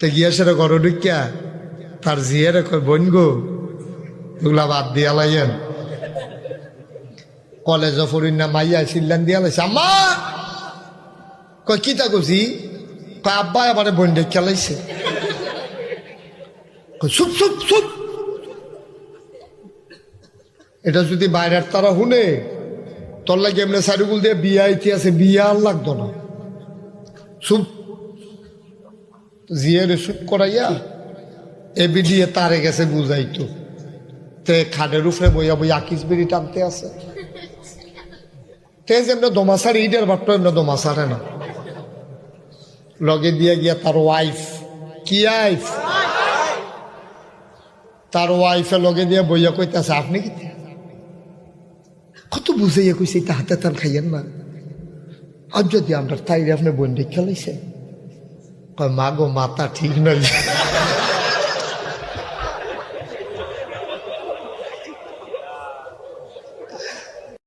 তো গিয়া সেটা ঘর ঢুকিয়া তার জিয়ারে কয় বোন গো এগুলা বাদ দিয়া লাইয়েন। কলেজ ফরিন না মাইয়া সিল্লান দিয়া লাইছে আম্মা কয় কি তা করছি কয় আব্বা এবারে বোন ঢেকিয়া লাইছে। চুপ চুপ চুপ, এটা যদি বাইরের তারা শুনে তোর লাগে এমনি সারিগুল দিয়ে বিয়া ইতিহাসে বিয়া আর লাগতো না। চুপ, জিয়ারে চুপ করাইয়া এবি দিয়ে তারে গেছে বুঝাইতো। তে খাটের উপরে বইয়া বইয়া আকিস বিড়ি টানতে আছে। তে যেমন দমাসার ইডের বাট্ট এমনি দমাসারে না। লগে দিয়ে গিয়া তার ওয়াইফ কি আইফ তার ওয়াইফে লগে দিয়ে বইয়া কইতেছে আপনি কি কত বুঝাইয়া কইছে তা হাতে তার খাইয়েন না। আর যদি আমরা তাই আপনি বন্ডে খেলাইছে কয় মা গো মাথা ঠিক নয়।